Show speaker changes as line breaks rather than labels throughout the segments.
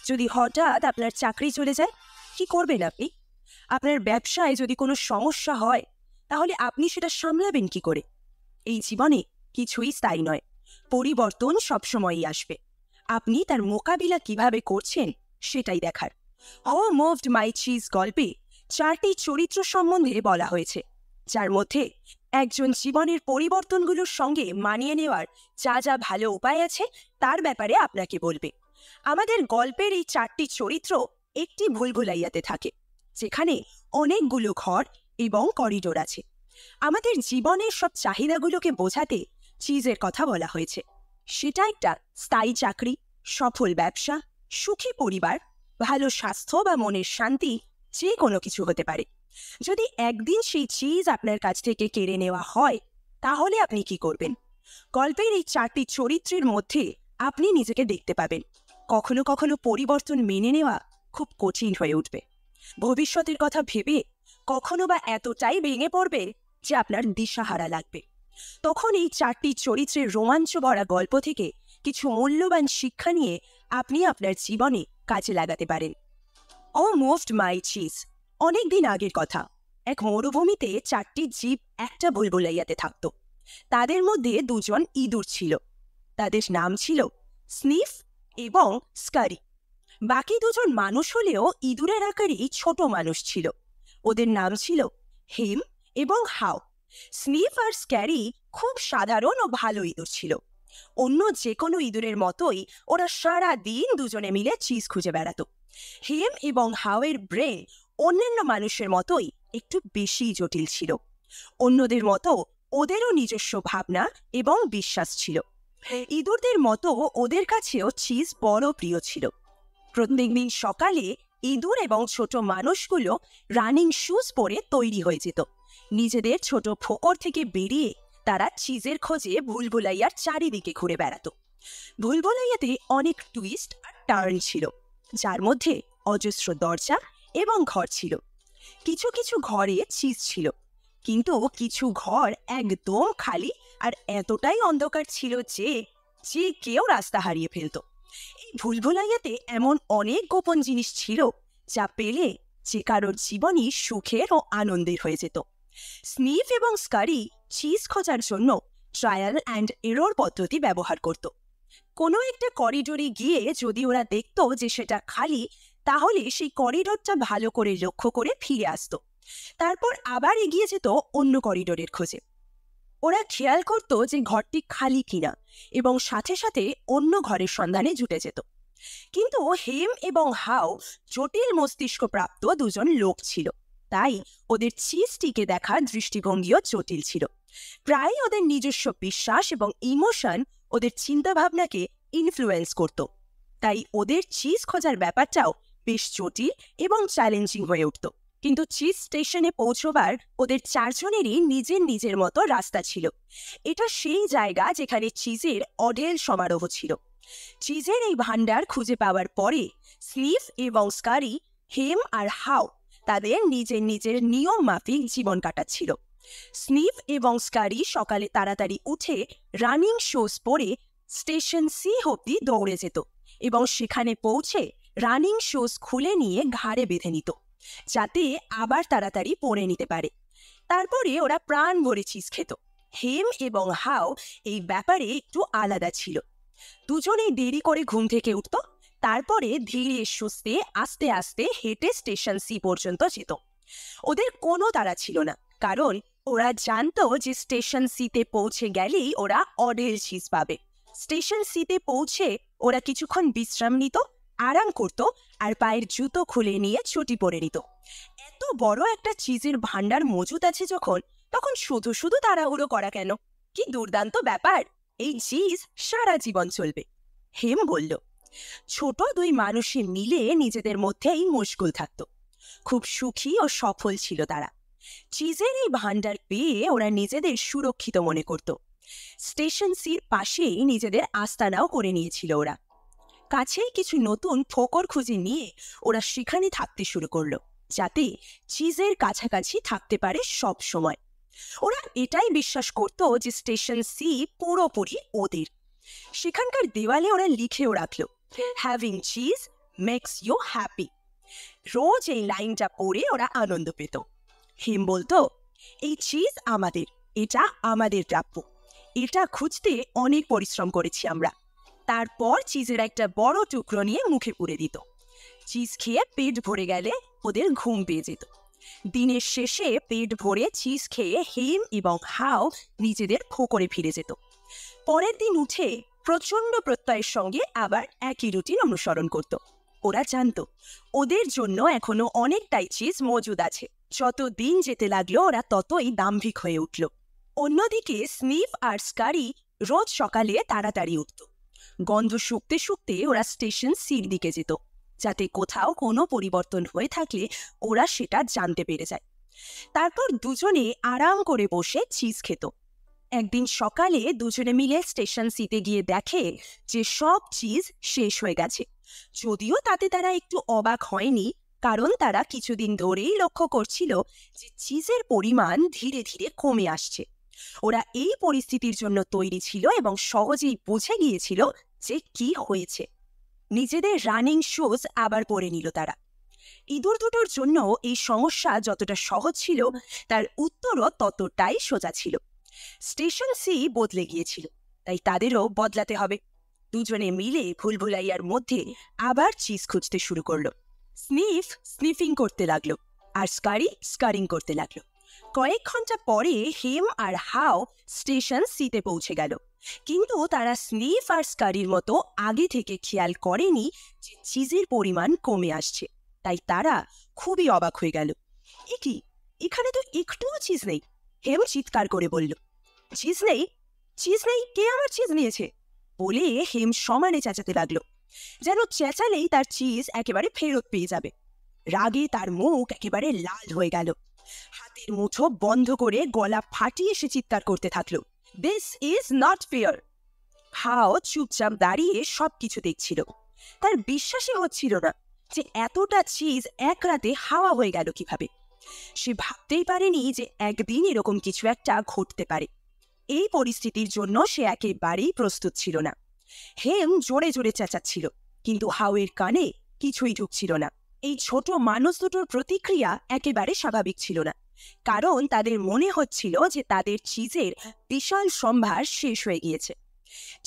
যদি হঠাৎ আপনার চাকরি চলে যায়, কি করবেন আপনি? আপনার ব্যবসায় যদি কোনো সমস্যা হয়, তাহলে আপনি সেটা সামলাবেন কি করে? এই জীবনে কিছুই স্থায়ী নয়, পরিবর্তন সবসময়ই আসবে। আপনি তার মোকাবিলা কিভাবে করছেন সেটাই দেখার। হো মুভড মাই চিজ গল্পে 4টি চরিত্র সম্বন্ধে বলা হয়েছে, যার মধ্যে একজন জীবনের পরিবর্তনগুলোর সঙ্গে মানিয়ে নেওয়ার যা যা ভালো উপায় আছে তার ব্যাপারে আপনাকে বলবে। আমাদের গল্পের এই 4টি চরিত্র একটি ভুলভুলাইয়াতে থাকে, যেখানে অনেকগুলো ঘর এবং করিডোর আছে। আমাদের জীবনের সব চাহিদাগুলোকে বোঝাতে চিজের কথা বলা হয়েছে। সেটা একটা স্থায়ী চাকরি, সফল ব্যবসা, সুখী পরিবার, ভালো স্বাস্থ্য বা মনের শান্তি, যে কোনো কিছু হতে পারে। যদি একদিন সেই চিজ আপনার কাছ থেকে কেড়ে নেওয়া হয়, তাহলে আপনি কি করবেন? গল্পের এই 4টি চরিত্রের মধ্যে আপনি নিজেকে দেখতে পাবেন। কখনো কখনো পরিবর্তন মেনে নেওয়া খুব কঠিন হয়ে উঠবে। ভবিষ্যতের কথা ভেবে কখনো বা এতটাই ভেঙে পড়বে যে আপনার দিশাহারা লাগবে। তখন এই 4টি চরিত্রের রোমাঞ্চ ভরা গল্প থেকে কিছু মূল্যবান শিক্ষা নিয়ে আপনি আপনার জীবনে কাজে লাগাতে পারেন। ও মুভড মাই চিজ। অনেক দিন আগের কথা, এক মরুভূমিতে 4টি জীব একটা ভুলভুলাইয়াতে থাকত। তাদের মধ্যে 2জন ইঁদুর ছিল। তাদের নাম ছিল স্নিফ এবং স্কারি। বাকি 2জন মানুষ হলেও ইঁদুরের আকারেই ছোট মানুষ ছিল। ওদের নাম ছিল হেম এবং হাও। স্নিফ আর স্ক্যারি খুব সাধারণ ও ভালো ইঁদুর ছিল। অন্য যে কোনো ইঁদুরের মতোই ওরা সারা দিন দুজনে মিলে চিজ খুঁজে বেড়াত। হেম এবং হাওয়ের ব্রেন অন্যান্য মানুষের মতোই একটু বেশি জটিল ছিল। অন্যদের মতো ওদেরও নিজস্ব ভাবনা এবং বিশ্বাস ছিল। ইঁদুরদের মতো ওদের কাছেও চিজ বড় প্রিয় ছিল। প্রত্যেকদিন সকালে ইঁদুর এবং ছোট মানুষগুলো রানিং শুজ পরে তৈরি হয়ে যেত। নিজেদের ছোট ফোকর থেকে বেরিয়ে তারা চিজের খোঁজে ভুলভুলাইয়ার চারিদিকে ঘুরে বেড়াত। ভুলভুলাইয়াতে অনেক টুইস্ট আর টার্ন ছিল, যার মধ্যে অজস্র দরজা এবং ঘর ছিল। কিছু কিছু ঘরে চিজ ছিল, কিন্তু কিছু ঘর একদম খালি আর এতটাই অন্ধকার ছিল যে যে কেউ রাস্তা হারিয়ে ফেলত। এই ভুলভুলাইয়াতে এমন অনেক গোপন জিনিস ছিল যা পেলে যে কারোর জীবনই সুখের ও আনন্দের হয়ে যেত। স্নিফ এবং স্কারি চিজ খোঁজার জন্য ট্রায়াল অ্যান্ড এরর পদ্ধতি ব্যবহার করত। কোনো একটা করিডোরে গিয়ে যদি ওরা দেখত যে সেটা খালি, তাহলে সেই করিডোরটা ভালো করে লক্ষ্য করে ফিরে আসতো। তারপর আবার এগিয়ে যেত অন্য করিডোরের খোঁজে। ওরা খেয়াল করত যে ঘরটি খালি কিনা এবং সাথে সাথে অন্য ঘরের সন্ধানে জুটে যেত। কিন্তু হেম এবং হাও জটিল মস্তিষ্ক প্রাপ্ত 2জন লোক ছিল, তাই ওদের চিজটিকে দেখার দৃষ্টিভঙ্গিও জটিল ছিল। প্রায় ওদের নিজস্ব বিশ্বাস এবং ইমোশন ওদের চিন্তাভাবনাকে ইনফ্লুয়েন্স করত। তাই ওদের চিজ খোঁজার ব্যাপারটাও বেশ জটিল এবং চ্যালেঞ্জিং হয়ে উঠত। কিন্তু চিজ স্টেশনে পৌঁছবার ওদের 4জনেরই নিজের নিজের মতো রাস্তা ছিল। এটা সেই জায়গা যেখানে চিজের অঢেল সমারোহ ছিল। চিজের এই ভান্ডার খুঁজে পাওয়ার পরে স্নিফ এবং স্কারি, হেম আর হাও তাদের নিজের নিজের নিয়ম মাফিক জীবন কাটাচ্ছিল। স্নিফ এবং স্কারি সকালে তাড়াতাড়ি উঠে রানিং শুজ পরে স্টেশন সি অবধি দৌড়ে যেত এবং সেখানে পৌঁছে রানিং শুজ খুলে নিয়ে ঘাড়ে বেঁধে নিত, যাতে আবার তাড়াতাড়ি পরে নিতে পারে। তারপরে ওরা প্রাণ ভরে চিজ খেত। হেম এবং হাও এই ব্যাপারে একটু আলাদা ছিল। দুজনেই দেরি করে ঘুম থেকে উঠত, তারপরে ধীরে সুস্থে আস্তে আস্তে হেঁটে স্টেশন সি পর্যন্ত যেত। ওদের কোনো তাড়া ছিল না, কারণ ওরা জানতো যে স্টেশন সিতে পৌঁছে গেলেই ওরা অঢেল চিজ পাবে। স্টেশন সিতে পৌঁছে ওরা কিছুক্ষণ বিশ্রাম নিত, আরাম করত আর পায়ের জুতো খুলে নিয়ে ছুটি পরে নিত। এত বড় একটা চিজের ভান্ডার মজুদ আছে যখন, তখন শুধু শুধু তাড়াহুড়ো করা কেন? কি দুর্দান্ত ব্যাপার, এই চিজ সারা জীবন চলবে। হেম বলল। ছোট 2 মানুষে মিলে নিজেদের মধ্যেই মশগুল থাকত। খুব সুখী ও সফল ছিল তারা। চিজের এই ভান্ডার পেয়ে ওরা নিজেদের সুরক্ষিত মনে করত। স্টেশন সির পাশেই নিজেদের আস্তানাও করে নিয়েছিল ওরা। কাছেই কিছু নতুন ফোকর খুঁজে নিয়ে ওরা সেখানে থাকতে শুরু করলো, যাতে চিজের কাছাকাছি থাকতে পারে সব সময়। ওরা এটাই বিশ্বাস করত যে স্টেশন সি পুরোপুরি ওদের। সেখানকার দেওয়ালে ওরা লিখেও রাখলো, having cheese makes you happy. রোজ এই লাইনটা পড়ে ওরা আনন্দ পেত। হেম বলতো, এই চিজ আমাদের, এটা আমাদের প্রাপ্য। এটা খুঁজতে অনেক পরিশ্রম করেছি আমরা। তারপর চিজের একটা বড় টুকরো নিয়ে মুখে পুরে দিত। চিজ খেয়ে পেট ভরে গেলে ওদের ঘুম পেয়ে যেত। দিনের শেষে পেট ভরে চিজ খেয়ে হেম এবং হাও নিজেদের খোকরে ফিরে যেত। পরের দিন উঠে প্রচন্ড প্রত্যয়ের সঙ্গে আবার একই রুটিন অনুসরণ করত। ওরা জানত ওদের জন্য এখনো অনেকটাই চিজ মজুদ আছে। যত দিন যেতে লাগলো ওরা ততই দাম্ভিক হয়ে উঠল। অন্যদিকে স্নিফ আর স্কারি রোজ সকালে তাড়াতাড়ি উঠত। গন্ধ শুকতে শুকতে ওরা স্টেশন সির দিকে যেত, যাতে কোথাও কোনো পরিবর্তন হয়ে থাকলে ওরা সেটা জানতে পেরে যায়। তারপর দুজনে আরাম করে বসে চিজ খেত। একদিন সকালে দুজনে মিলে স্টেশন সিতে গিয়ে দেখে যে সব চিজ শেষ হয়ে গেছে। যদিও তাতে তারা একটু অবাক হয়নি, কারণ তারা কিছুদিন ধরেই লক্ষ্য করছিল যে চিজের পরিমাণ ধীরে ধীরে কমে আসছে। ওরা এই পরিস্থিতির জন্য তৈরি ছিল এবং সহজেই বুঝে গিয়েছিল যে কি হয়েছে। নিজেদের রানিং শুজ আবার পরে নিল তারা। ইঁদুর দুটোর জন্য এই সমস্যা যতটা সহজ ছিল, তার উত্তরও ততটাই সোজা ছিল। স্টেশন সি বদলে গিয়েছিল, তাই তাদেরও বদলাতে হবে। দুজনে মিলে ভুলভুলাইয়ার মধ্যে আবার চিজ খুঁজতে শুরু করলো। স্নিফ স্নিফিং করতে লাগলো আর স্কারি স্কারিং করতে লাগলো। কয়েক ঘন্টা পরে হেম আর হাও স্টেশন সিতে পৌঁছে গেল, কিন্তু তারা স্নিফ আর স্কারির মতো আগে থেকে খেয়াল করেনি যে চিজের পরিমাণ কমে আসছে। তাই তারা খুবই অবাক হয়ে গেল। এ কি, এখানে তো একটুও চিজ নেই! হেম চিৎকার করে বলল, চিজ নেই? চিজ নেই? কে আমার চিজ নিয়েছে? বলে হেম সমানে চেঁচাতে লাগলো, যেন চেঁচালেই তার চিজ একেবারে ফেরত পেয়ে যাবে। রাগে তার মুখ একেবারে লাল হয়ে গেল। হাতের মুঠো বন্ধ করে গলা ফাটিয়ে সে চিৎকার করতে থাকলো, দিস ইজ নট ফেয়ার। হাও চুপচাপ দাঁড়িয়ে সবকিছু দেখছিল। তার বিশ্বাসই হচ্ছিল না যে এতটা চিজ এক রাতে হাওয়া হয়ে গেল কিভাবে। সে ভাবতেই পারেনি যে একদিন এরকম কিছু একটা ঘটতে পারে। এই পরিস্থিতির জন্য সে একেবারেই প্রস্তুত ছিল না। হেম জোরে জোরে চেঁচাচ্ছিল, কিন্তু হাওয়ের কানে কিছুই ঢুকছিল না। এই ছোট মানুষ দুটোর প্রতিক্রিয়া একেবারে স্বাভাবিক ছিল না, কারণ তাদের মনে হচ্ছিল যে তাদের চিজের বিশাল সম্ভার শেষ হয়ে গিয়েছে।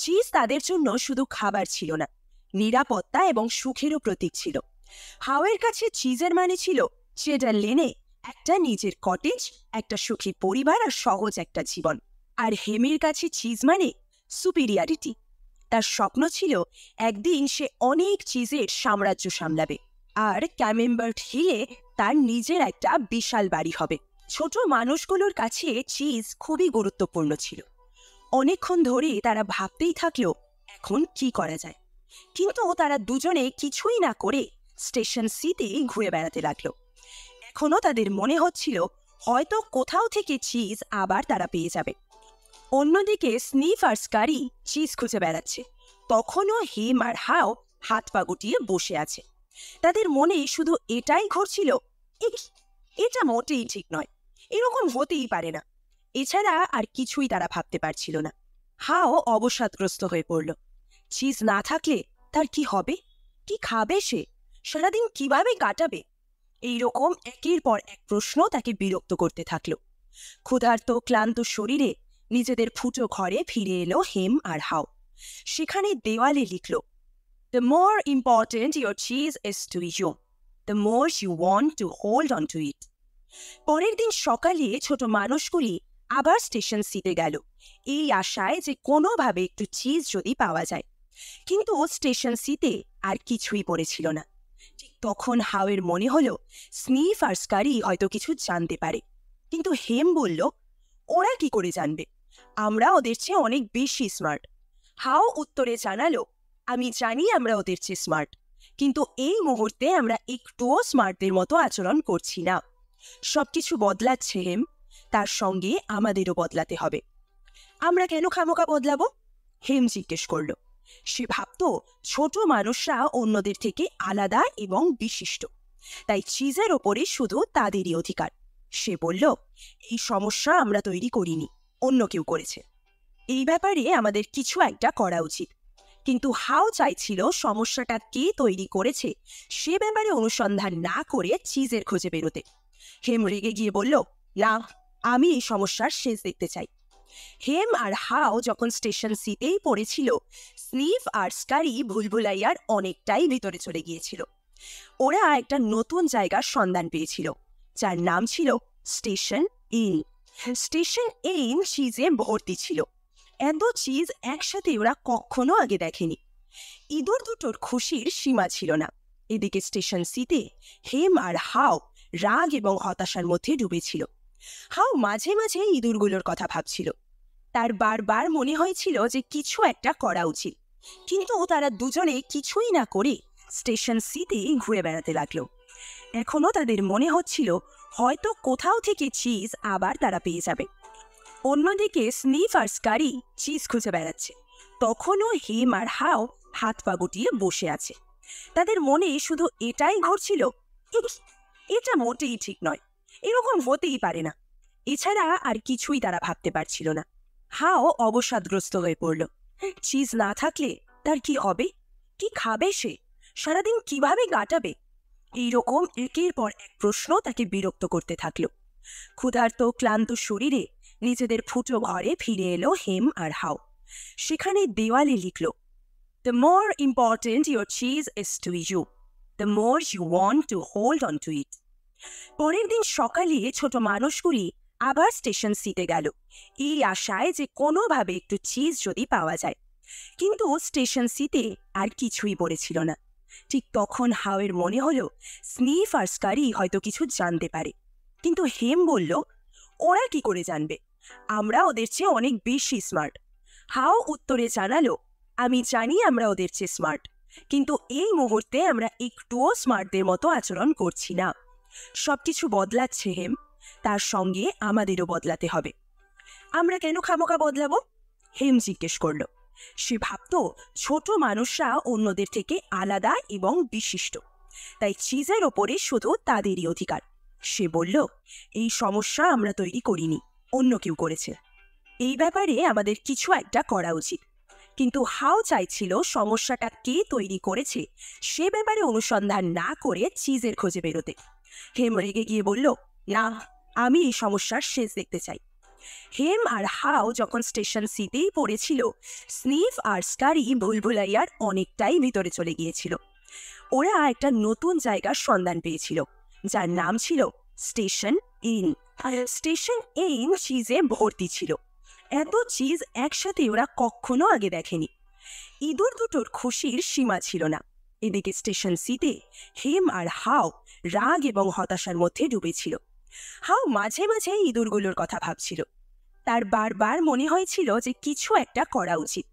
চিজ তাদের জন্য শুধু খাবার ছিল না, নিরাপত্তা এবং সুখেরও প্রতীক ছিল। হাওয়ের কাছে চিজের মানে ছিল সেটা লেনে একটা নিজের কটেজ, একটা সুখী পরিবার আর সহজ একটা জীবন। আর হেমের কাছে চিজ মানে সুপিরিয়ারিটি। তার স্বপ্ন ছিল একদিন সে অনেক চিজের সাম্রাজ্য সামলাবে, আর ক্যামেম্বার্ট হিলে তার নিজের একটা বিশাল বাড়ি হবে। ছোট মানুষগুলোর কাছে চিজ খুবই গুরুত্বপূর্ণ ছিল। অনেকক্ষণ ধরে তারা ভাবতেই থাকলো এখন কি করা যায়, কিন্তু তারা দুজনে কিছুই না করে স্টেশন সিতে ঘুরে বেড়াতে লাগলো। এখনো তাদের মনে হচ্ছিল হয়তো কোথাও থেকে চিজ আবার তারা পেয়ে যাবে। অন্যদিকে স্নিফ আর স্কারি চিজ খুঁজে বেড়াচ্ছে। তখনও হেম আর হাও হাত পা গুটিয়ে বসে আছে। তাদের মনে শুধু এটাই ঘটছিল, এটা মোটেই ঠিক নয়, এরকম হতেই পারে না। এছাড়া আর কিছুই তারা ভাবতে পারছিল না। হাও অবসাদগ্রস্ত হয়ে পড়ল। চিজ না থাকলে তার কি হবে? কি খাবে সে? সারাদিন কিভাবে কাটাবে? এইরকম একের পর এক প্রশ্ন তাকে বিরক্ত করতে থাকলো। ক্ষুধার্ত ক্লান্ত শরীরে নিজেদের ফুটো ঘরে ফিরে এলো হেম আর হাও। সেখানে দেওয়ালে লিখল, The more important your cheese is to you, the more you want to hold on to it. পরের দিন সকালে ছোট মানুষগুলি আবার স্টেশন সিতে গেল, এই আশায় যে কোনোভাবে একটু চিজ যদি পাওয়া যায়। কিন্তু স্টেশন সিতে আর কিছুই পড়েছিল না। ঠিক তখন হাওয়ের মনে হলো স্নিফ আর স্কারি হয়তো কিছু জানতে পারে। কিন্তু হেম বলল, ওরা কি করে জানবে? আমরা ওদের চেয়ে অনেক বেশি স্মার্ট। হাও উত্তরে জানালো, আমি জানি আমরা ওদের চেয়ে স্মার্ট, কিন্তু এই মুহূর্তে আমরা একটুও স্মার্টদের মতো আচরণ করছি না। সবকিছু বদলাচ্ছে হেম, তার সঙ্গে আমাদেরও বদলাতে হবে। আমরা কেন খামোকা বদলাবো? হেম জিজ্ঞেস করল। সে ভাবত ছোট মানুষরা অন্যদের থেকে আলাদা এবং বিশিষ্ট, তাই চিজের ওপরে শুধু তাদেরই অধিকার। সে বলল, এই সমস্যা আমরা তৈরি করিনি, অন্য কেউ করেছে। এই ব্যাপারে আমাদের কিছু একটা করা উচিত। কিন্তু হাও চাইছিল সমস্যাটা কে তৈরি করেছে সে ব্যাপারে অনুসন্ধান না করে চিজের খোঁজে বেরোতে। হেম রেগে গিয়ে বলল, না, আমি এই সমস্যার শেষ দেখতে চাই। হেম আর হাও যখন স্টেশন সিতেই পড়েছিল, স্নিফ আর স্কারি ভুলভুলাইয়ার অনেকটাই ভিতরে চলে গিয়েছিল। ওরা একটা নতুন জায়গার সন্ধান পেয়েছিল, যার নাম ছিল স্টেশন ইন। স্টেশন ইন চিজে ভর্তি ছিল। এত চিজ একসাথে ওরা কখনো আগে দেখেনি। ইঁদুর দুটোর খুশির সীমা ছিল না। এদিকে স্টেশন সিতে হেম আর হাও রাগ এবং হতাশার মধ্যে ডুবেছিল। হাও মাঝে মাঝে ইঁদুরগুলোর কথা ভাবছিল। তার বারবার মনে হয়েছিল যে কিছু একটা করা উচিত, কিন্তু তারা দুজনে কিছুই না করে স্টেশন সিতে ঘুরে বেড়াতে লাগলো। এখনো তাদের মনে হচ্ছিল হয়তো কোথাও থেকে চিজ আবার তারা পেয়ে যাবে। অন্যদিকে স্নিফ আর স্কারি চিজ খুঁজে বেড়াচ্ছে। তখনও হেম আর হাও হাত পা গুটিয়ে বসে আছে। তাদের মনে শুধু এটাই ঘটছিল, এটা মোটেই ঠিক নয়, এরকম হতেই পারে না। এছাড়া আর কিছুই তারা ভাবতে পারছিল না। হাও অবসাদগ্রস্ত হয়ে পড়ল। চিজ না থাকলে তার কি হবে? কি খাবে সে? সারাদিন কিভাবে কাটাবে? এইরকম একের পর এক প্রশ্ন তাকে বিরক্ত করতে থাকলো। ক্ষুধার্ত ক্লান্ত শরীরে নিজেদের ফুটো ঘরে ফিরে এলো হেম আর হাও। সেখানে দেওয়ালে লিখল, The more important your cheese is to you, the more you want to hold on to it. পরের দিন সকালে ছোট মানুষগুলি আবার স্টেশন সিতে গেল, এই আশায় যে কোনোভাবে একটু চিজ যদি পাওয়া যায়। কিন্তু স্টেশন সিতে আর কিছুই পড়েছিল না। ঠিক তখন হাওয়ের মনে হলো স্নিফ আর স্কারি হয়তো কিছু জানতে পারে। কিন্তু হেম বলল, ওরা কি করে জানবে? আমরা ওদের চেয়ে অনেক বেশি স্মার্ট। হাও উত্তরে জানালো, আমি জানি আমরা ওদের চেয়ে স্মার্ট, কিন্তু এই মুহূর্তে আমরা একটুও স্মার্টদের মতো আচরণ করছি না। সবকিছু বদলাচ্ছে হেম, তার সঙ্গে আমাদেরও বদলাতে হবে। আমরা কেন খামোখা বদলাবো? হেম জিজ্ঞেস করল। সে ভাবত ছোট মানুষরা অন্যদের থেকে আলাদা এবং বিশিষ্ট, তাই চিজের ওপরে শুধু তাদেরই অধিকার। সে বলল, এই সমস্যা আমরা তৈরি করিনি, অন্য কেউ করেছে। এই ব্যাপারে আমাদের কিছু একটা করা উচিত। কিন্তু হাও চাইছিল সমস্যাটা কে তৈরি করেছে সে ব্যাপারে অনুসন্ধান না করে চিজের খোঁজে বেরোতে। হেম রেগে গিয়ে বলল, না, আমি এই সমস্যার শেষ দেখতে চাই। হেম আর হাও যখন স্টেশন সিতেই পড়েছিল, স্নিফ আর স্কারি ভুলভুলাইয়ার অনেকটাই ভিতরে চলে গিয়েছিল। ওরা একটা নতুন জায়গার সন্ধান পেয়েছিল, যার নাম ছিল স্টেশন ইন। স্টেশন ইন চিজে ভর্তি ছিল। এত চিজ একসাথে ওরা কখনো আগে দেখেনি। ইঁদুর দুটোর খুশির সীমা ছিল না। এদিকে স্টেশন সিতে হেম আর হাও রাগ এবং হতাশার মধ্যে ডুবেছিল। হাও মাঝে মাঝে ইঁদুরগুলোর কথা ভাবছিল। তার বারবার মনে হয়েছিল যে কিছু একটা করা উচিত।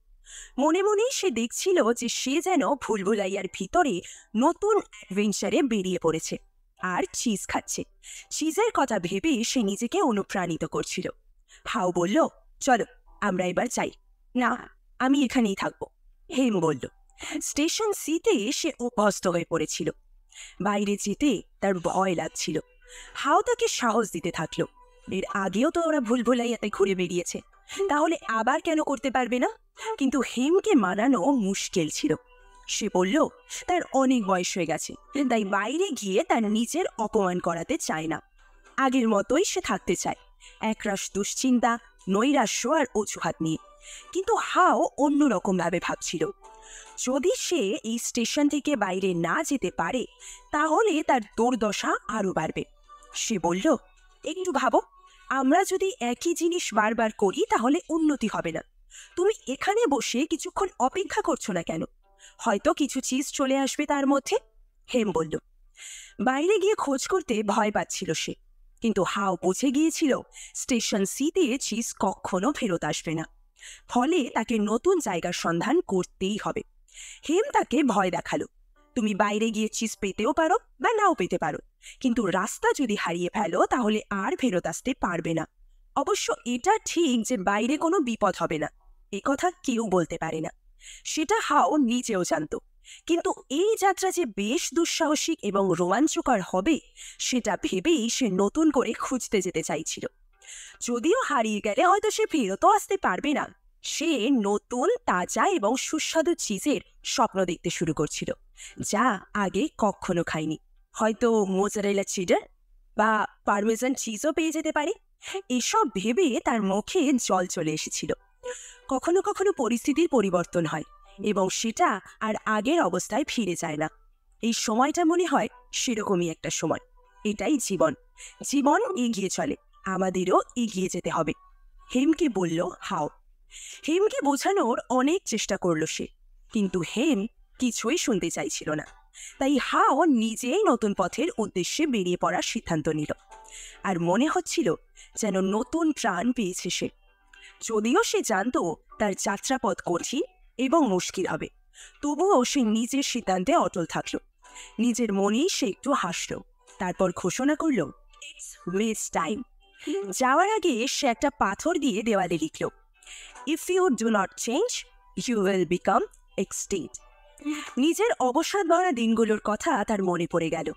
মনে মনেই সে দেখছিল যে সে যেন ভুলভুলাইয়ার ভিতরে নতুন অ্যাডভেঞ্চারে বেরিয়ে পড়েছে আর চিজ খাচ্ছে। চিজের কথা ভেবে সে নিজেকে অনুপ্রাণিত করছিল। হাও বলল, চলো আমরা এবার যাই। না, আমি এখানেই থাকবো, হেম বলল। স্টেশন সিতে সে অভ্যস্ত হয়ে পড়েছিল। বাইরে যেতে তার ভয় লাগছিল। হাও তাকে সাহস দিতে থাকলো, এর আগেও তো ওরা ভুলভুলাইয়াতে ঘুরে বেরিয়েছে, তাহলে আবার কেন করতে পারবে না? কিন্তু হেমকে মানানো মুশকিল ছিল। সে বলল, তার অনেক বয়স হয়ে গেছে, তাই বাইরে গিয়ে তার নিজের অপমান করাতে চায় না। আগের মতোই সে থাকতে চায়, একরাশ দুশ্চিন্তা, নৈরাশ্য আর অজুহাত নিয়ে। কিন্তু হাও অন্যরকম ভাবে ভাবছিল। যদি সে এই স্টেশন থেকে বাইরে না যেতে পারে, তাহলে তার দুর্দশা আরো বাড়বে। সে বলল, একটু ভাবো, আমরা যদি একই জিনিস বারবার করি তাহলে উন্নতি হবে না। তুমি এখানে বসে কিছুক্ষণ অপেক্ষা করছো না কেন? হয়তো কিছু চিজ চলে আসবে তার মধ্যে। হেম বলল। বাইরে গিয়ে খোঁজ করতে ভয় পাচ্ছিল সে, কিন্তু হাও বুঝে গিয়েছিল স্টেশন সিতে চিজ কখনো ফেরত আসবে না। ফলে তাকে নতুন জায়গার সন্ধান করতেই হবে। হেম তাকে ভয় দেখালো, তুমি বাইরে গিয়ে চিজ পেতেও পারো বা নাও পেতে পারো, কিন্তু রাস্তা যদি হারিয়ে ফেলো তাহলে আর ফেরত আসতে পারবে না। অবশ্য এটা ঠিক যে বাইরে কোনো বিপদ হবে না, এ কথা কেউ বলতে পারে না, সেটা হাও নিজেও জানত। কিন্তু এই যাত্রা যে বেশ দুঃসাহসিক এবং রোমাঞ্চকর হবে সেটা ভেবেই সে নতুন করে খুঁজতে যেতে চাইছিল। যদিও হারিয়ে গেলে হয়তো সে ফেরতও আসতে পারবে না, সে নতুন তাজা এবং সুস্বাদু চিজের স্বপ্ন দেখতে শুরু করছিল, যা আগে কখনো খায়নি। হয়তো মোজারেলা চিডার বা পারমেজান চিজও পেয়ে যেতে পারে। এসব ভেবে তার মুখে জল চলে এসেছিল। কখনো কখনো পরিস্থিতির পরিবর্তন হয় এবং সেটা আর আগের অবস্থায় ফিরে যায় না। এই সময়টা মনে হয় সেরকমই একটা সময়। এটাই জীবন। জীবন এগিয়ে চলে, আমাদেরও এগিয়ে যেতে হবে। হেমকে বলল হাও। হেমকে বোঝানোর অনেক চেষ্টা করলো সে, কিন্তু হেম কিছুই শুনতে চাইছিল না। তাই হাও নিজেই নতুন পথের উদ্দেশ্যে বেরিয়ে পড়ার সিদ্ধান্ত নিল। আর মনে হচ্ছিল যেন নতুন প্রাণ পেয়েছে সে। যদিও সে জানত তার যাত্রাপথ কঠিন এবং মুশকিল হবে, তবুও সে নিজের সিদ্ধান্তে অটল থাকলো। নিজের মনেই সে একটু হাসল, তারপর ঘোষণা করল, ইটস ওয়েস্ট টাইম। যাওয়ার আগে সে একটা পাথর দিয়ে দেওয়ালে লিখল, if you do not change you will become extinct. নিজের অবসাদ ভরা দিনগুলোর কথা তার মনে পড়ে গেল।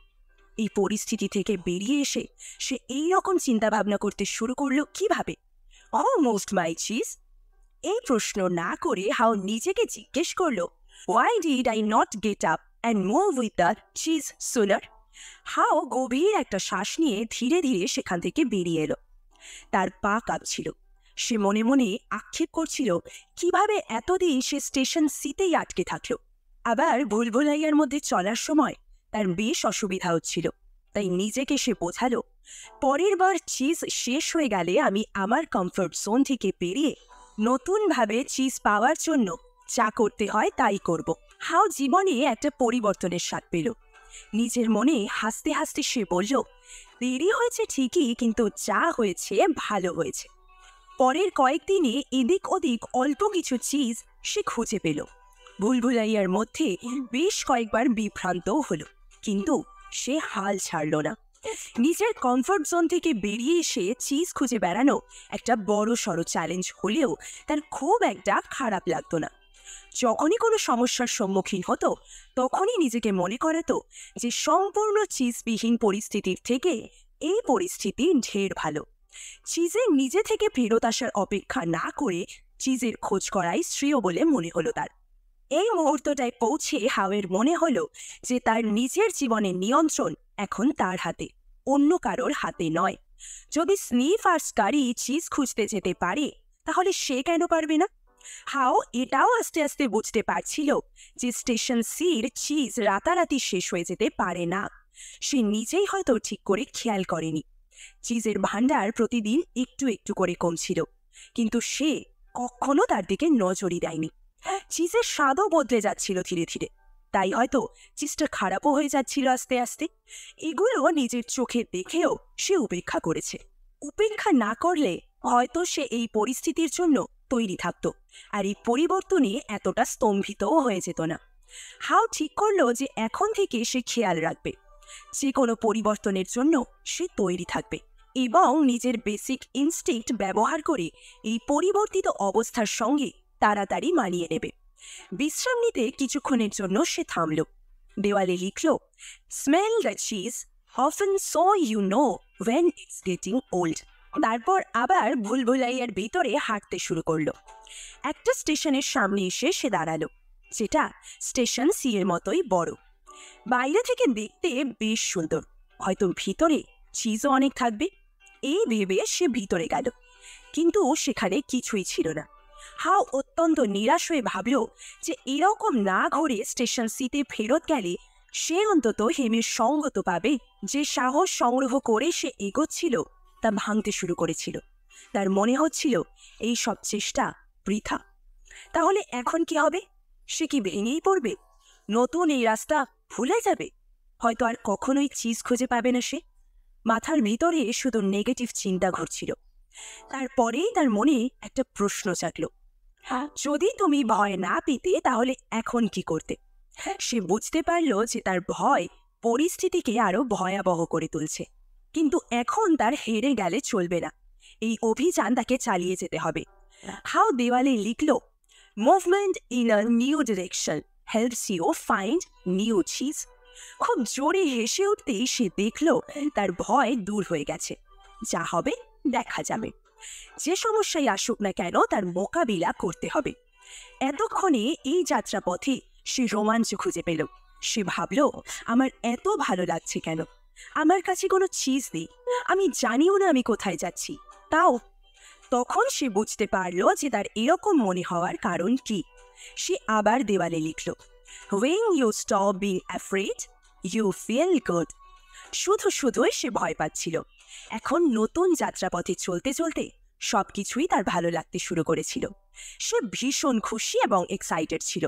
এই পরিস্থিতি থেকে বেরিয়ে এসে সে এই রকম চিন্তা ভাবনা করতে শুরু করলো কিভাবে। Almost my cheese. এই প্রশ্ন না করে হাও নিজেকে জিজ্ঞেস করলো, why did I not get up and move with the cheese sooner. Haw গভীর একটা শ্বাস নিয়ে ধীরে ধীরে সেখান থেকে বেরিয়ে এলো। তার পা কাঁপছিল। সে মনে মনে আক্ষেপ করছিল কিভাবে এতদিন সে স্টেশন সিতেই আটকে থাকলো। আবার ভুলভুলাইয়ার মধ্যে চলার সময় তার বেশ অসুবিধা হচ্ছিল। তাই নিজেকে সে বোঝালো, পরের বার চিজ শেষ হয়ে গেলে আমি আমার কমফোর্ট জোন থেকে বেরিয়ে নতুনভাবে চিজ পাওয়ার জন্য যা করতে হয় তাই করব। হাও জীবনে একটা পরিবর্তনের স্বাদ পেল। নিজের মনে হাসতে হাসতে সে বলল, দেরি হয়েছে ঠিকই, কিন্তু যা হয়েছে ভালো হয়েছে। পরের কয়েকদিনে এদিক ওদিক অল্প কিছু চিজ সে খুঁজে পেল। ভুলভুলাইয়ার মধ্যে বেশ কয়েকবার বিভ্রান্তও হলো, কিন্তু সে হাল ছাড়ল না। নিজের কমফোর্ট জোন থেকে বেরিয়ে এসে চিজ খুঁজে বেড়ানো একটা বড় সড়ো চ্যালেঞ্জ হলেও তার খুব একটা খারাপ লাগতো না। যখনই কোনো সমস্যার সম্মুখীন হতো তখনই নিজেকে মনে করাতো যে সম্পূর্ণ চিজবিহীন পরিস্থিতির থেকে এই পরিস্থিতি ঢের ভালো। চিজের নিজে থেকে ফেরত আসার অপেক্ষা না করে চিজের খোঁজ করাই শ্রেয় বলে মনে হলো তার। এই মুহূর্তটায় পৌঁছে হাওয়ের মনে হলো যে তার নিজের জীবনের নিয়ন্ত্রণ এখন তার হাতে, অন্য কারোর হাতে নয়। যদি স্নিফ আর স্কারি চিজ খুঁজতে যেতে পারে, তাহলে সে কেন পারবে না? হাও এটাও আস্তে আস্তে বুঝতে পারছিল যে স্টেশন সির চিজ রাতারাতি শেষ হয়ে যেতে পারে না। সে নিজেই হয়তো ঠিক করে খেয়াল করেনি। চিজের ভাণ্ডার প্রতিদিন একটু একটু করে কমছিল, কিন্তু সে কখনো তার দিকে নজরই দেয়নি। চিজের স্বাদও বদলে যাচ্ছিল ধীরে ধীরে, তাই হয়তো চিজটা খারাপও হয়ে যাচ্ছিল আস্তে আস্তে। এগুলো নিজের চোখে দেখেও সে উপেক্ষা করেছে। উপেক্ষা না করলে হয়তো সে এই পরিস্থিতির জন্য তৈরি থাকত, আর এই পরিবর্তনে এতটা স্তম্ভিতও হয়ে যেত না। হাও ঠিক করলো যে এখন থেকে সে খেয়াল রাখবে, যে কোনো পরিবর্তনের জন্য সে তৈরি থাকবে এবং নিজের বেসিক ইনস্টিংক্ট ব্যবহার করে এই পরিবর্তিত অবস্থার সঙ্গে তাড়াতাড়ি মানিয়ে নেবে। বিশ্রাম নিতে কিছুক্ষণের জন্য সে থামল। দেওয়ালে লিখল, smell the cheese often so you know when it's getting old. তারপর আবার ভুলভুলাইয়ার ভিতরে হাঁটতে শুরু করলো। একটা স্টেশনের সামনে এসে সে দাঁড়ালো, যেটা স্টেশন সি এর মতোই বড়। বাইরে থেকে দেখতে বেশ সুন্দর, হয়তো ভিতরে চিজও অনেক থাকবে। এই ভেবে সে ভিতরে গেল, কিন্তু সেখানে কিছুই ছিল না। হাও অত্যন্ত নিরাশ হয়ে ভাবল যে এরকম না ঘুরে স্টেশন সিতে ফেরত গেলে সে অন্তত হেমের সঙ্গ তো পাবে। যে সাহস সংগ্রহ করে সে এগোচ্ছিল তা ভাঙতে শুরু করেছিল। তার মনে হচ্ছিল এই সব চেষ্টা বৃথা। তাহলে এখন কি হবে? সে কি ভেঙেই পড়বে? নতুন এই রাস্তা ভুলে যাবে? হয়তো আর কখনোই চিজ খুঁজে পাবে না সে। মাথার ভিতরে শুধু নেগেটিভ চিন্তা ঘুরছিল। তারপরেই তার মনে একটা প্রশ্ন জাগল, যদি তুমি ভয় না পেতে তাহলে এখন কি করতে? সে বুঝতে পারল যে তার ভয় পরিস্থিতিকে আরো ভয়াবহ করে তুলছে, কিন্তু এখন তার হেরে গেলে চলবে না। এই অভিযান তাকে চালিয়ে যেতে হবে। হাও দেওয়ালে লিখল, movement in a new direction helps you find new cheese. খুব জোরে হেসে উঠতেই সে দেখল তার ভয় দূর হয়ে গেছে। যা হবে দেখা যাবে। যে সমস্যাই আসুক না কেন তার মোকাবিলা করতে হবে। এতক্ষণে এই যাত্রাপথে সে রোমাঞ্চ খুঁজে পেল। সে ভাবল, আমার এত ভালো লাগছে কেন? আমার কাছে কোনো চিজ নেই, আমি জানিও না আমি কোথায় যাচ্ছি। তাও তখন সে বুঝতে পারল যে তার এরকম মনে হওয়ার কারণ কি। সে আবার দেওয়ালে লিখল, When you stop being afraid, you feel good. শুধুই সে ভয় পাচ্ছিল। এখন নতুন যাত্রাপথে চলতে চলতে সবকিছুই তার ভালো লাগতে শুরু করেছিল। সে ভীষণ খুশি এবং এক্সাইটেড ছিল,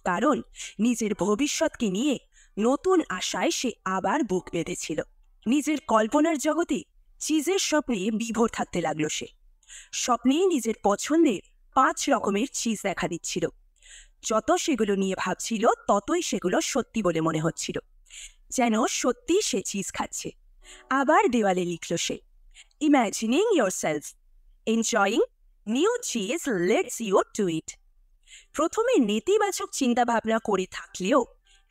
কারণ নিজের ভবিষ্যৎকে নিয়ে নতুন আশায় সে আবার বুক বেঁধেছিল। নিজের কল্পনার জগতে চিজের স্বপ্নে বিভোর থাকতে লাগলো সে। স্বপ্নে নিজের পছন্দের 5 রকমের চিজ দেখা দিচ্ছিল। যত সেগুলো নিয়ে ভাবছিল ততই সেগুলো সত্যি বলে মনে হচ্ছিল, যেন সত্যি সে চিজ খাচ্ছে। আবার দেওয়ালে লিখল সে, Imagining yourself enjoying new cheese lets you do it. প্রথমে নেতিবাচক চিন্তা ভাবনা করে থাকলেও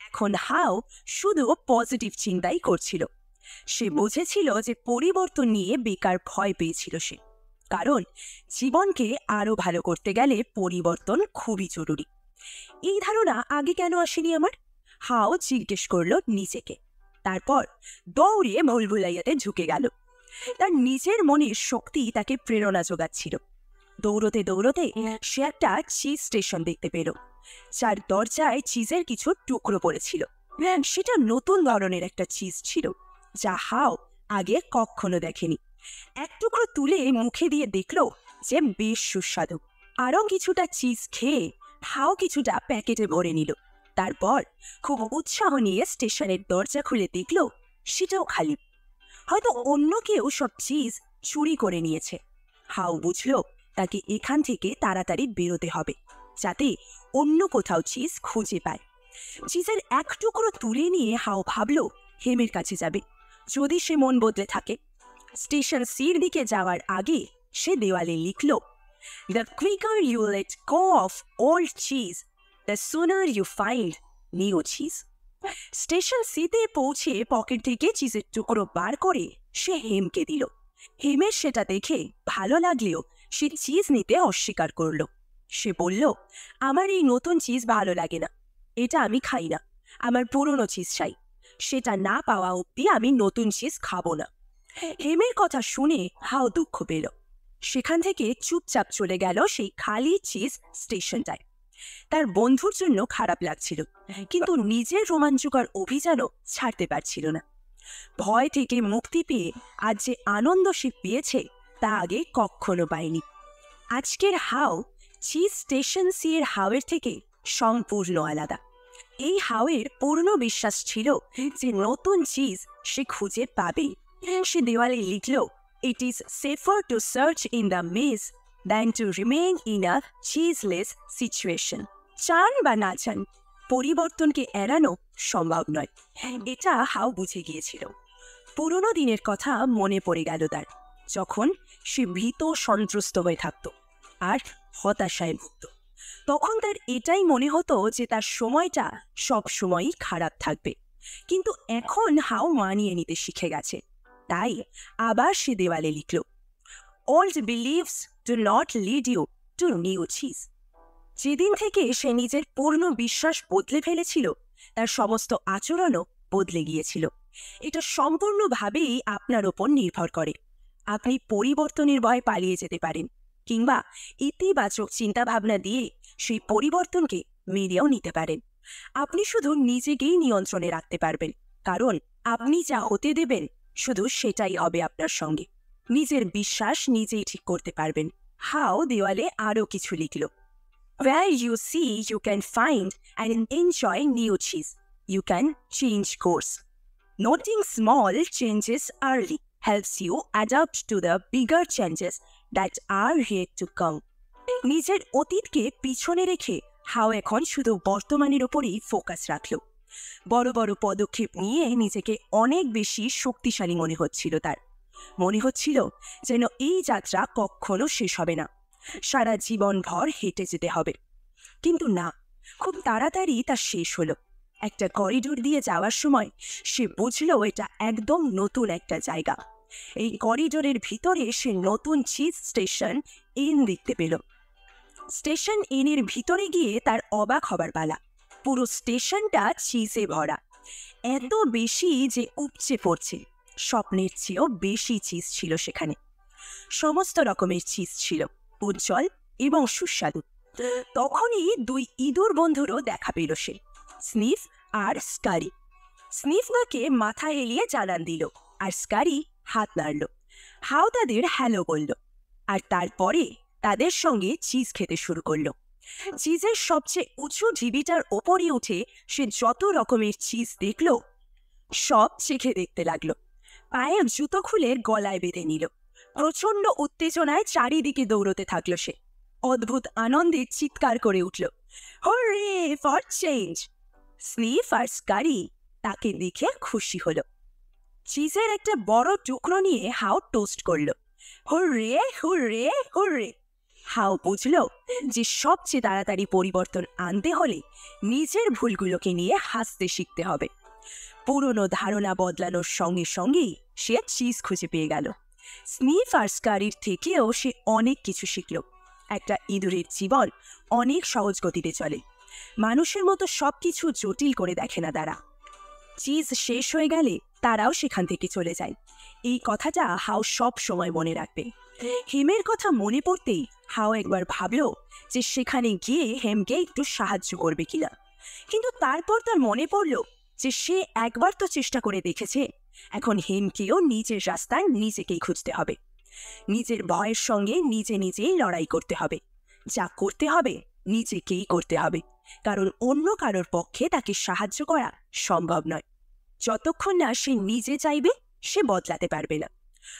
এখন হাও শুধু পজিটিভ চিন্তাই করছিল। সে বুঝেছিল যে পরিবর্তন নিয়ে বেকার ভয় পেয়েছিল সে, কারণ জীবনকে আরো ভালো করতে গেলে পরিবর্তন খুবই জরুরি। এই ধারণা আগে কেন আসেনি আমার? হাও জিজ্ঞেস করলো নিজেকে। তারপর দৌড়ে ভুলভুলাইয়াতে ঝুঁকে গেল। তার নিজের মনের শক্তি তাকে প্রেরণা যোগাচ্ছিল। দৌড়তে দৌড়তে সে একটা চিজ স্টেশন দেখতে পেল, যার দরজায় চিজের কিছু টুকরো পড়েছিল। সেটা নতুন ধরনের একটা চিজ ছিল, যা হাও আগে কখনো দেখেনি। এক টুকরো তুলে মুখে দিয়ে দেখল যে বেশ সুস্বাদু। আরও কিছুটা চিজ খেয়ে হাও কিছুটা প্যাকেটে ভরে নিল। তারপর খুব উৎসাহ নিয়ে স্টেশনের দরজা খুলে দেখল সেটাও খালি। হয়তো অন্য কেউ সব চিজ চুরি করে নিয়েছে। হাও বুঝল তাকে এখান থেকে তাড়াতাড়ি বেরোতে হবে, যাতে অন্য কোথাও চিজ খুঁজে পায়। চিজের এক টুকরো তুলে নিয়ে হাও ভাবল হেমের কাছে যাবে, যদি সে মন বদলে থাকে। স্টেশন সির দিকে যাওয়ার আগে সে দেওয়ালে লিখল, The quicker you let go of old cheese, the sooner you find new cheese. Station সিতে পৌঁছে পকেট থেকে চিজের টুকরো বার করে সে হেমকে দিল। হেমের সেটা দেখে ভালো লাগলেও সে চিজ নিতে অস্বীকার করল। সে বলল, আমার এই নতুন চিজ ভালো লাগে না, এটা আমি খাই না, আমার পুরনো চিজ চাই। সেটা না পাওয়া অবধি আমি নতুন চিজ খাবো না। হেমের কথা শুনে হাও দুঃখ পেল। সেখান থেকে চুপচাপ চলে গেল সেই খালি চিজ স্টেশনটায়। তার বন্ধুর জন্য খারাপ লাগছিল, কিন্তু নিজের রোমাঞ্চকর অভিযানও ছাড়তে পারছিল না। ভয় থেকে মুক্তি পেয়ে আজ যে আনন্দ সে পেয়েছে তা আগে কখনো পায়নি। আজকের হাও চিজ স্টেশন সি এর হাওয়ের থেকে সম্পূর্ণ আলাদা। এই হাওয়ের পূর্ণ বিশ্বাস ছিল যে নতুন চিজ সে খুঁজে পাবে। সে দেওয়ালে লিখল, It is safer to search in the maze than to remain in a cheeseless situation. চান বা না চান, পরিবর্তনকে এড়ানো সম্ভব নয়। এটা হাও বুঝে গিয়েছিল। পুরোনো দিনের কথা মনে পড়ে গেল তার, যখন সে ভীত সন্ত্রস্ত হয়ে থাকত আর হতাশায় ভুগত। তখন তার এটাই মনে হতো যে তার সময়টা সব সময়ই খারাপ থাকবে। কিন্তু এখন হাও মানিয়ে নিতে শিখে গেছে। তাই আবার সে দেওয়ালে লিখল, Old beliefs do not lead you to new cheese. যেদিন থেকে সে নিজের পূর্ণ বিশ্বাস বদলে ফেলেছিল, তার সমস্ত আচরণও বদলে গিয়েছিল। এটা সম্পূর্ণভাবেই আপনার ওপর নির্ভর করে। আপনি পরিবর্তনের ভয়ে পালিয়ে যেতে পারেন, কিংবা ইতিবাচক চিন্তাভাবনা দিয়ে সেই পরিবর্তনকে মেনেও নিতে পারেন। আপনি শুধু নিজেকেই নিয়ন্ত্রণে রাখতে পারবেন, কারণ আপনি যা হতে দেবেন শুধু সেটাই হবে আপনার সঙ্গে। নিজের বিশ্বাস নিজেই ঠিক করতে পারবেন। হাও দেওয়ালে আরও কিছু লিখল, Where you see you can find and enjoy new cheese, you can change course. Noting small changes early helps you adapt to the bigger changes that are yet to come. নিজের অতীতকে পিছনে রেখে হাও এখন শুধু বর্তমানের ওপরেই ফোকাস রাখল। বড় বড় পদক্ষেপ নিয়ে নিজেকে অনেক বেশি শক্তিশালী মনে হচ্ছিল তার। মনে হচ্ছিল যেন এই যাত্রা কখনো শেষ হবে না, সারা জীবনভর হেঁটে যেতে হবে। কিন্তু না, খুব তাড়াতাড়ি তা শেষ হলো। একটা করিডোর দিয়ে যাওয়ার সময় সে বুঝল এটা একদম নতুন একটা জায়গা। এই করিডোরের ভিতরে সে নতুন চিজ স্টেশন ইন দেখতে পেল। স্টেশন ইনের ভিতরে গিয়ে তার অবাক হবার পালা। পুরো স্টেশনটা চিজে ভরা, এত বেশি যে উপচে পড়ছে। স্বপ্নের চেয়েও বেশি চিজ ছিল সেখানে। সমস্ত রকমের চিজ ছিল, উজ্জ্বল এবং সুস্বাদু। তখনই দুই ইঁদুর বন্ধুরও দেখা পেল সে, স্নিফ আর স্কারি। স্নিফ তাকে মাথা এলিয়ে জানান দিল, আর স্কারি হাত নাড়ল। হাও তাদের হ্যালো বলল, আর তারপরে তাদের সঙ্গে চিজ খেতে শুরু করলো। চিজের সবচেয়ে উঁচু ঢিবিটার ওপরে উঠে সে যত রকমের চিজ দেখল সব চেখে দেখতে লাগলো। পায়ের জুতো খুলে গলায় বেঁধে নিল। প্রচন্ড উত্তেজনায় চারিদিকে দৌড়তে থাকলো সে। অদ্ভুত আনন্দে চিৎকার করে উঠল, হুররে ফর চেঞ্জ! স্নিফ আর স্কারি তাকে দেখে খুশি হলো। চিজের একটা বড় টুকরো নিয়ে হাও টোস্ট করল, হুররে হুররে হুররে! হাও বুঝল যে সবচেয়ে তাড়াতাড়ি পরিবর্তন আনতে হলে নিজের ভুলগুলোকে নিয়ে হাসতে শিখতে হবে। পুরনো ধারণা বদলানোর সঙ্গে সঙ্গেই সে চিজ খুঁজে পেয়ে গেল। স্নিফ আর স্কারির থেকেও সে অনেক কিছু শিখল। একটা ইঁদুরের জীবন অনেক সহজ গতিতে চলে, মানুষের মতো সবকিছু জটিল করে দেখে না তারা। চিজ শেষ হয়ে গেলে তারাও সেখান থেকে চলে যায়। এই কথাটা হাও সব সময় মনে রাখবে। হেমের কথা মনে পড়তেই হাও একবার ভাবল যে সেখানে গিয়ে হেমকে একটু সাহায্য করবে কিনা, কিন্তু তারপর তার মনে পড়ল যে সে একবার তো চেষ্টা করে দেখেছে। এখন হেমকেও নিজের রাস্তায় নিজেকেই খুঁজতে হবে। নিজের ভয়ের সঙ্গে নিজে নিজেই লড়াই করতে হবে। যা করতে হবে নিজেকেই করতে হবে, কারণ অন্য কারোর পক্ষে তাকে সাহায্য করা সম্ভব নয়। যতক্ষণ না সে নিজে চাইবে সে বদলাতে পারবে না।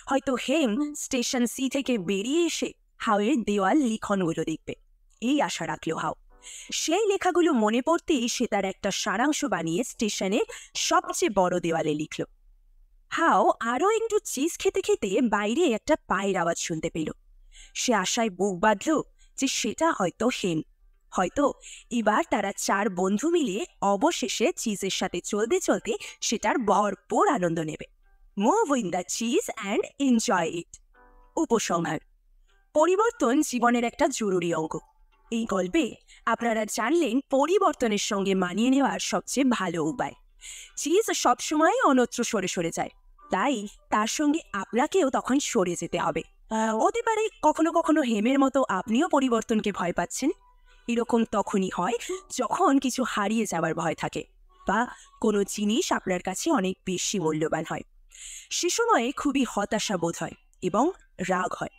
হয়তো হেম স্টেশন সি থেকে বেরিয়ে এসে হাওয়ের দেওয়াল লিখনগুলো দেখবে, এই আশা রাখল হাও। সেই লেখাগুলো মনে পড়তেই সে তার একটা সারাংশ বানিয়ে স্টেশনের সবচেয়ে বড় দেওয়ালে লিখল। হাও আরও একটু চিজ খেতে খেতে বাইরে একটা পায়ের আওয়াজ শুনতে পেল। সে আশায় বুক বাঁধল যে সেটা হয়তো হেম। হয়তো এবার তারা চার বন্ধু মিলে অবশেষে চিজের সাথে চলতে চলতে সেটার ভরপুর আনন্দ নেবে। Move in the cheese and enjoy it. উপসংহার: পরিবর্তন জীবনের একটা জরুরি অঙ্গ। এই গল্পে আপনারা জানলেন পরিবর্তনের সঙ্গে মানিয়ে নেওয়ার সবচেয়ে ভালো উপায়। চিজ সবসময় অন্যত্র সরে সরে যায়, তাই তার সঙ্গে আপনাকেও তখন সরে যেতে হবে। হতে পারে কখনো কখনো হেমের মতো আপনিও পরিবর্তনকে ভয় পাচ্ছেন। এরকম তখনই হয় যখন কিছু হারিয়ে যাওয়ার ভয় থাকে, বা কোনো জিনিস আপনার কাছে অনেক বেশি মূল্যবান হয়। সে সময়ে খুবই হতাশা বোধ হয় এবং রাগ হয়।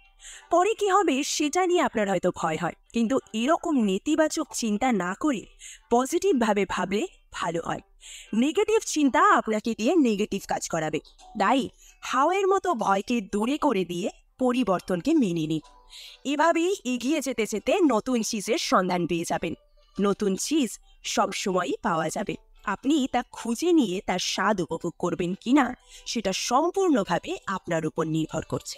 পরে কি হবে সেটা নিয়ে আপনার হয়তো ভয় হয়, কিন্তু এরকম নেতিবাচক চিন্তা না করে পজিটিভভাবে ভাবলে ভালো হয়। নেগেটিভ চিন্তা আপনাকে দিয়ে নেগেটিভ কাজ করাবে। তাই হাওয়ের মতো ভয়কে দূরে করে দিয়ে পরিবর্তনকে মেনে নিন। এভাবেই এগিয়ে যেতে যেতে নতুন চিজের সন্ধান পেয়ে যাবেন। নতুন চিজ সবসময়ই পাওয়া যাবে। আপনি তা খুঁজে নিয়ে তার স্বাদ উপভোগ করবেন কিনা সেটা সম্পূর্ণভাবে আপনার উপর নির্ভর করছে।